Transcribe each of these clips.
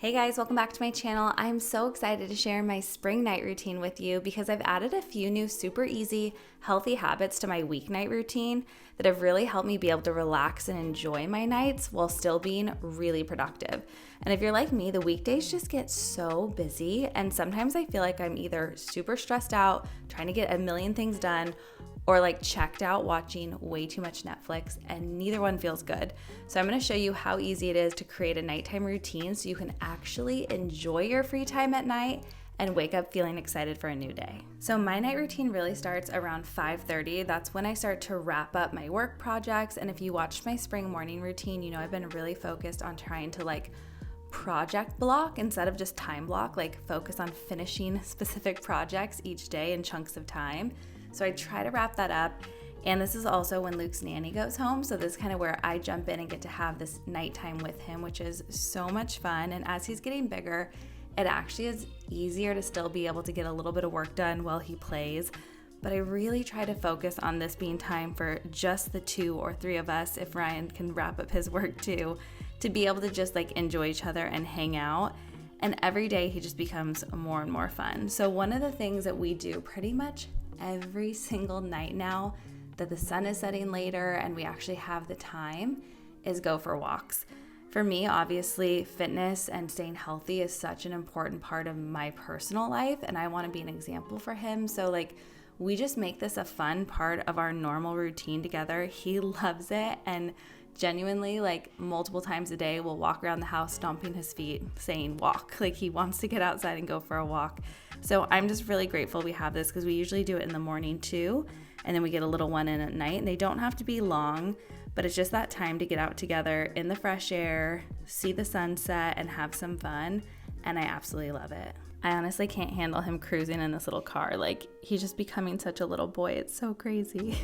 Hey guys, welcome back to my channel. I'm so excited to share my spring night routine with you because I've added a few new super easy, healthy habits to my weeknight routine that have really helped me be able to relax and enjoy my nights while still being really productive. And if you're like me, the weekdays just get so busy, and sometimes I feel like I'm either super stressed out, trying to get a million things done, or like checked out watching way too much Netflix, and neither one feels good. So I'm gonna show you how easy it is to create a nighttime routine so you can actually enjoy your free time at night and wake up feeling excited for a new day. So my night routine really starts around 5:30. That's when I start to wrap up my work projects. And if you watched my spring morning routine, you know I've been really focused on trying to project block instead of just time block, focus on finishing specific projects each day in chunks of time. So I try to wrap that up. And this is also when Luke's nanny goes home. So this is kind of where I jump in and get to have this nighttime with him, which is so much fun. And as he's getting bigger, it actually is easier to still be able to get a little bit of work done while he plays. But I really try to focus on this being time for just the 2 or 3 of us, if Ryan can wrap up his work too, to be able to just enjoy each other and hang out. And every day he just becomes more and more fun. So one of the things that we do pretty much every single night now that the sun is setting later and we actually have the time is go for walks. For me, obviously, fitness and staying healthy is such an important part of my personal life, and I want to be an example for him. So we just make this a fun part of our normal routine together. He loves it, and genuinely multiple times a day we'll walk around the house stomping his feet saying walk. He wants to get outside and go for a walk. So I'm just really grateful we have this because we usually do it in the morning too, and then we get a little one in at night, and they don't have to be long, but it's just that time to get out together in the fresh air, see the sunset, and have some fun, and I absolutely love it. I honestly can't handle him cruising in this little car. He's just becoming such a little boy. It's so crazy.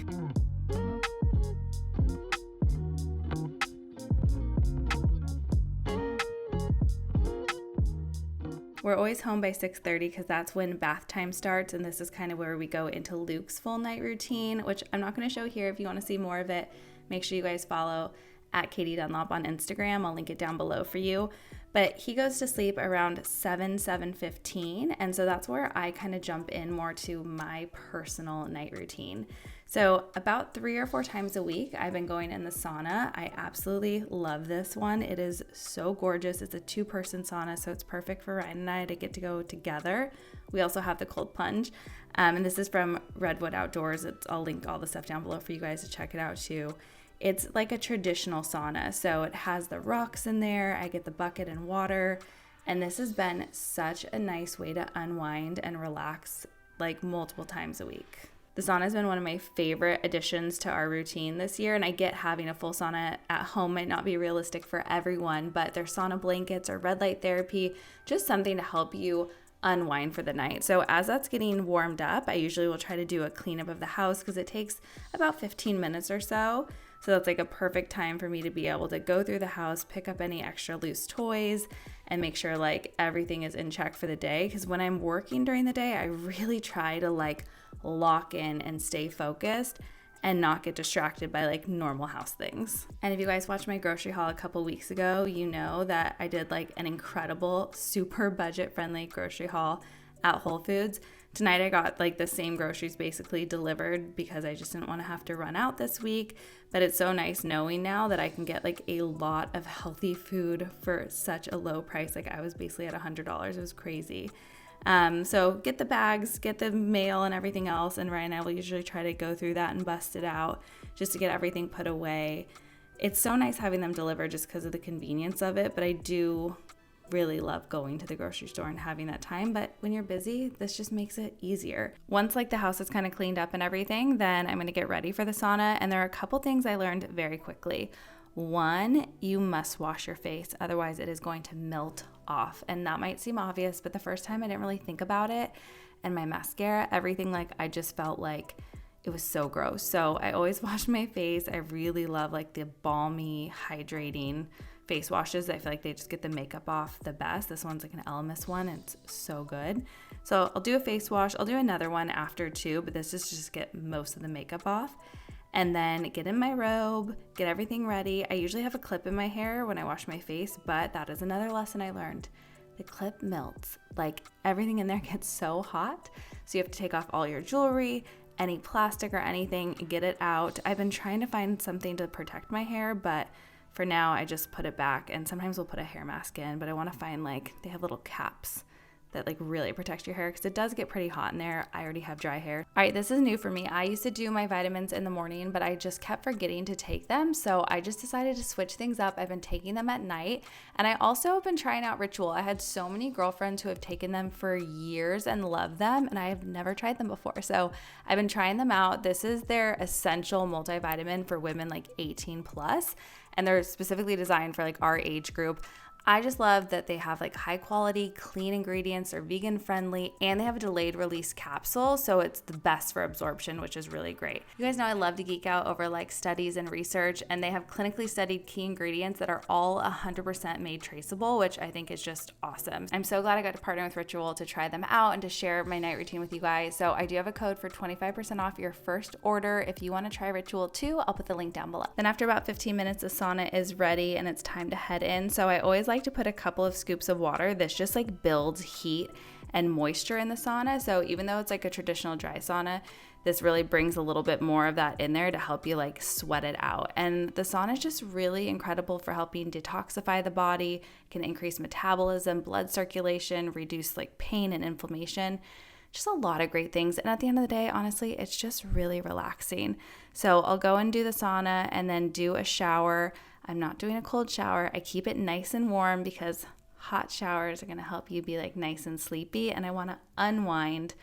We're always home by 6:30 because that's when bath time starts, and this is kind of where we go into Luke's full night routine, which I'm not going to show here. If you want to see more of it, make sure you guys follow at Katie Dunlop on Instagram. I'll link it down below for you. But he goes to sleep around 7:15, and so that's where I kind of jump in more to my personal night routine. So about 3 or 4 times a week, I've been going in the sauna. I absolutely love this one. It is so gorgeous. It's a 2-person sauna, so it's perfect for Ryan and I to get to go together. We also have the cold plunge, and this is from Redwood Outdoors. I'll link all the stuff down below for you guys to check it out too. It's like a traditional sauna, so it has the rocks in there. I get the bucket and water, and this has been such a nice way to unwind and relax multiple times a week. The sauna has been one of my favorite additions to our routine this year, and I get having a full sauna at home might not be realistic for everyone, but their sauna blankets or red light therapy, just something to help you unwind for the night. So as that's getting warmed up, I usually will try to do a cleanup of the house because it takes about 15 minutes or so. So that's a perfect time for me to be able to go through the house, pick up any extra loose toys, and make sure everything is in check for the day. Because when I'm working during the day, I really try to lock in and stay focused and not get distracted by normal house things. And if you guys watched my grocery haul a couple weeks ago, you know that I did an incredible, super budget friendly grocery haul at Whole Foods. Tonight I got the same groceries basically delivered because I just didn't want to have to run out this week. But it's so nice knowing now that I can get a lot of healthy food for such a low price. I was basically at $100. It was crazy. So get the bags, get the mail and everything else, and Ryan and I will usually try to go through that and bust it out just to get everything put away. It's so nice having them delivered just because of the convenience of it, but I do really love going to the grocery store and having that time. But when you're busy, this just makes it easier. Once the house is kind of cleaned up and everything, then I'm going to get ready for the sauna, and there are a couple things I learned very quickly. One, you must wash your face, otherwise it is going to melt off. And that might seem obvious, but the first time I didn't really think about it. And my mascara, everything, I just felt it was so gross. So I always wash my face. I really love the balmy, hydrating face washes. I feel they just get the makeup off the best. This one's an Elemis one. It's so good. So I'll do a face wash. I'll do another one after too, but this is just get most of the makeup off. and then get in my robe, get everything ready. I usually have a clip in my hair when I wash my face, but that is another lesson I learned. The clip melts. Like, everything in there gets so hot. So you have to take off all your jewelry, any plastic or anything, get it out. I've been trying to find something to protect my hair, but for now I just put it back, and sometimes we'll put a hair mask in, but I want to find, like, they have little caps that like really protect your hair because it does get pretty hot in there. I already have dry hair. All right, this is new for me. I used to do my vitamins in the morning, but I just kept forgetting to take them. So I just decided to switch things up. I've been taking them at night, and I also have been trying out Ritual. I had so many girlfriends who have taken them for years and love them, and I have never tried them before. So I've been trying them out. This is their essential multivitamin for women like 18 plus, and they're specifically designed for like our age group. I just love that they have like high quality, clean ingredients, they're vegan friendly, and they have a delayed release capsule, so it's the best for absorption, which is really great. You guys know I love to geek out over like studies and research, and they have clinically studied key ingredients that are all 100% made traceable, which I think is just awesome. I'm so glad I got to partner with Ritual to try them out and to share my night routine with you guys. So I do have a code for 25% off your first order if you want to try Ritual too. I'll put the link down below. Then after about 15 minutes, the sauna is ready and it's time to head in. So I always like to put a couple of scoops of water. This just like builds heat and moisture in the sauna. So even though it's like a traditional dry sauna, this really brings a little bit more of that in there to help you like sweat it out. And the sauna is just really incredible for helping detoxify the body, can increase metabolism, blood circulation, reduce like pain and inflammation. Just a lot of great things. And at the end of the day, honestly, it's just really relaxing. So I'll go and do the sauna and then do a shower. I'm not doing a cold shower. I keep it nice and warm because hot showers are going to help you be like nice and sleepy, and I want to unwind.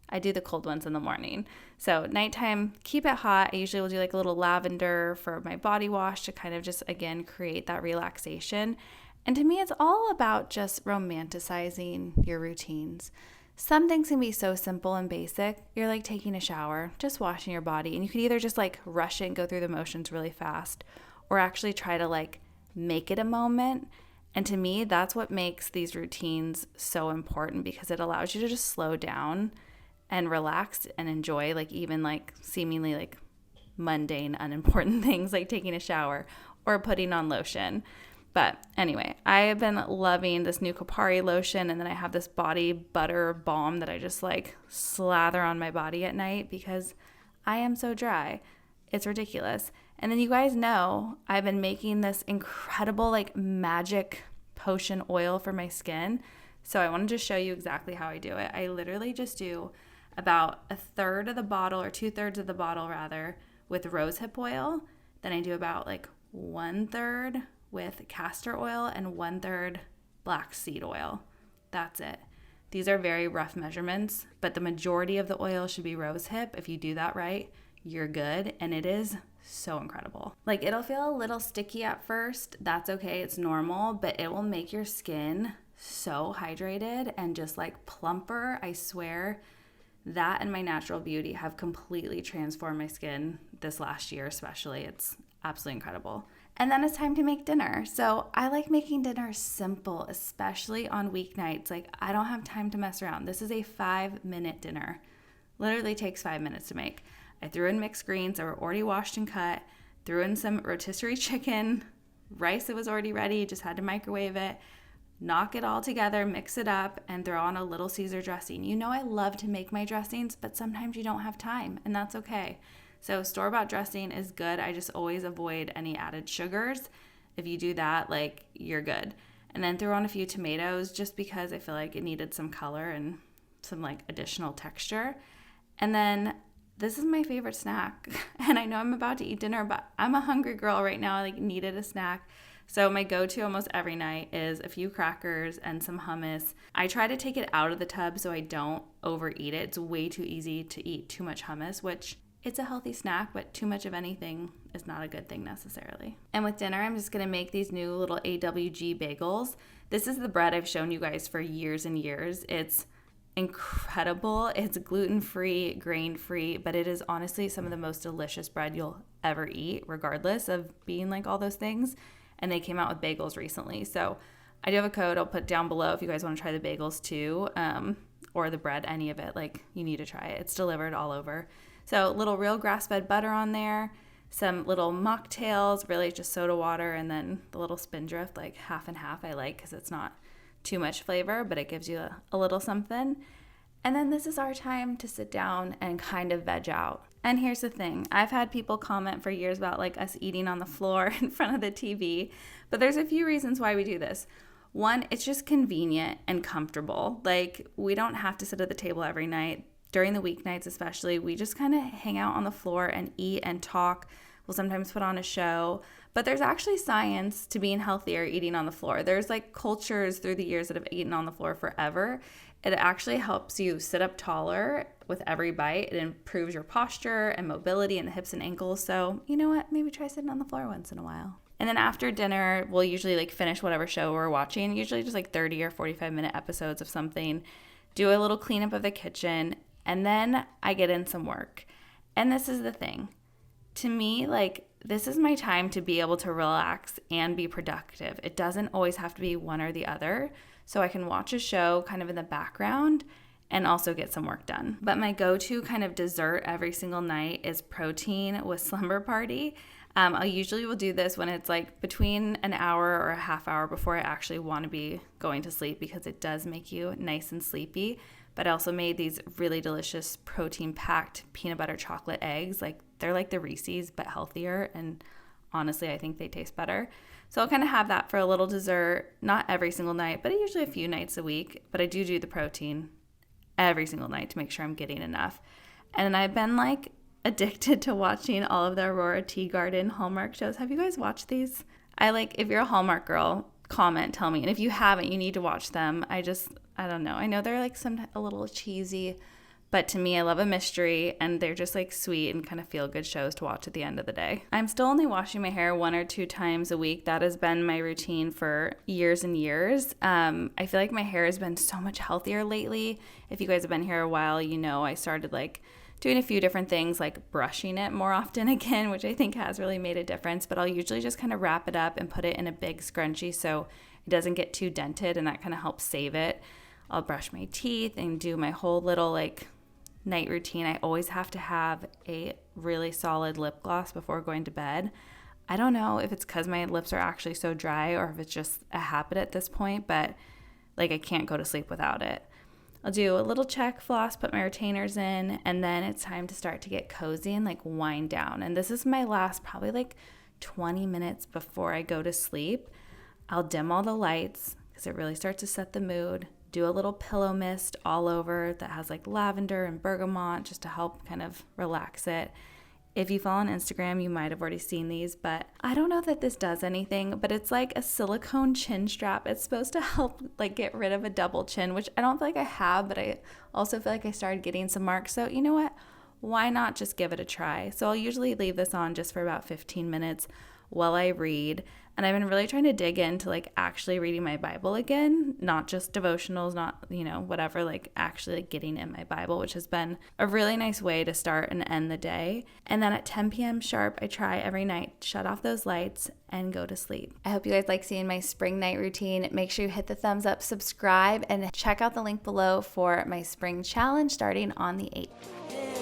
I do the cold ones in the morning. So nighttime, keep it hot. I usually will do like a little lavender for my body wash to kind of just, again, create that relaxation. And to me, it's all about just romanticizing your routines. Some things can be so simple and basic. You're like taking a shower, just washing your body, and you could either just like rush it and go through the motions really fast, or actually try to like make it a moment. And to me, that's what makes these routines so important, because it allows you to just slow down and relax and enjoy like even like seemingly like mundane, unimportant things like taking a shower or putting on lotion. But anyway, I have been loving this new Kopari lotion, and then I have this body butter balm that I just like slather on my body at night because I am so dry. It's ridiculous. And then you guys know I've been making this incredible like magic potion oil for my skin. So I wanted to show you exactly how I do it. I literally just do about a third of the bottle, or 2/3 of the bottle rather, with rosehip oil. Then I do about like 1/3 with castor oil and 1/3 black seed oil. That's it. These are very rough measurements, but the majority of the oil should be rosehip. If you do that right, you're good, and it is so incredible. Like, it'll feel a little sticky at first. That's okay, it's normal, but it will make your skin so hydrated and just like plumper. I swear that and my natural beauty have completely transformed my skin this last year, especially. It's absolutely incredible. And then it's time to make dinner. So I like making dinner simple, especially on weeknights. Like, I don't have time to mess around. This is a 5-minute dinner. Literally takes 5 minutes to make. I threw in mixed greens that were already washed and cut, threw in some rotisserie chicken, rice that was already ready, just had to microwave it, knock it all together, mix it up, and throw on a little Caesar dressing. You know I love to make my dressings, but sometimes you don't have time, and that's okay. So store-bought dressing is good. I just always avoid any added sugars. If you do that, like, you're good. And then throw on a few tomatoes just because I feel like it needed some color and some like additional texture. And then this is my favorite snack. And I know I'm about to eat dinner, but I'm a hungry girl right now. I like needed a snack. So my go-to almost every night is a few crackers and some hummus. I try to take it out of the tub so I don't overeat it. It's way too easy to eat too much hummus, which it's a healthy snack, but too much of anything is not a good thing necessarily. And with dinner, I'm just gonna make these new little AWG bagels. This is the bread I've shown you guys for years and years. It's incredible. It's gluten-free, grain-free, but it is honestly some of the most delicious bread you'll ever eat, regardless of being like all those things. And they came out with bagels recently. So I do have a code I'll put down below if you guys want to try the bagels too, or the bread, any of it. Like, you need to try it. It's delivered all over. So little real grass-fed butter on there, some little mocktails, really just soda water, and then the little Spindrift, like half and half I like because it's not too much flavor, but it gives you a little something. And then this is our time to sit down and kind of veg out. And here's the thing. I've had people comment for years about like us eating on the floor in front of the TV, but there's a few reasons why we do this. One, it's just convenient and comfortable. Like we don't have to sit at the table every night. During the weeknights especially, we just kind of hang out on the floor and eat and talk. We'll sometimes put on a show, but there's actually science to being healthier eating on the floor. There's like cultures through the years that have eaten on the floor forever. It actually helps you sit up taller with every bite. It improves your posture and mobility in the hips and ankles. So you know what? Maybe try sitting on the floor once in a while. And then after dinner, we'll usually like finish whatever show we're watching, usually just like 30 or 45-minute episodes of something, do a little cleanup of the kitchen, and then I get in some work. And this is the thing. To me, like, this is my time to be able to relax and be productive. It doesn't always have to be one or the other. So I can watch a show kind of in the background and also get some work done. But my go-to kind of dessert every single night is protein with Slumber Party. I usually will do this when it's like between an hour or a half hour before I actually want to be going to sleep because it does make you nice and sleepy. But I also made these really delicious protein-packed peanut butter chocolate eggs. Like they're like the Reese's but healthier, and honestly I think they taste better. So I'll kind of have that for a little dessert, not every single night, but usually a few nights a week. But I do the protein every single night to make sure I'm getting enough. And I've been like addicted to watching all of the Aurora Tea Garden Hallmark shows. Have you guys watched these? If you're a Hallmark girl, comment, tell me. And if you haven't, you need to watch them. I don't know. I know they're like a little cheesy, but to me, I love a mystery, and they're just like sweet and kind of feel good shows to watch at the end of the day. I'm still only washing my hair 1 or 2 times a week. That has been my routine for years and years. I feel like my hair has been so much healthier lately. If you guys have been here a while, you know I started like doing a few different things like brushing it more often again, which I think has really made a difference. But I'll usually just kind of wrap it up and put it in a big scrunchie so it doesn't get too dented, and that kind of helps save it. I'll brush my teeth and do my whole little like night routine. I always have to have a really solid lip gloss before going to bed. I don't know if it's because my lips are actually so dry or if it's just a habit at this point, but like I can't go to sleep without it. I'll do a little check floss, put my retainers in, and then it's time to start to get cozy and like wind down. And this is my last probably like 20 minutes before I go to sleep. I'll dim all the lights because it really starts to set the mood. Do a little pillow mist all over that has like lavender and bergamot just to help kind of relax it. If you follow on Instagram, you might have already seen these, but I don't know that this does anything, but it's like a silicone chin strap. It's supposed to help like get rid of a double chin, which I don't feel like I have, but I also feel like I started getting some marks. So you know what? Why not just give it a try? So I'll usually leave this on just for about 15 minutes while I read. And I've been really trying to dig into like actually reading my Bible again, not just devotionals, not, whatever, like actually like getting in my Bible, which has been a really nice way to start and end the day. And then at 10 p.m. sharp, I try every night, shut off those lights and go to sleep. I hope you guys like seeing my spring night routine. Make sure you hit the thumbs up, subscribe, and check out the link below for my spring challenge starting on the 8th.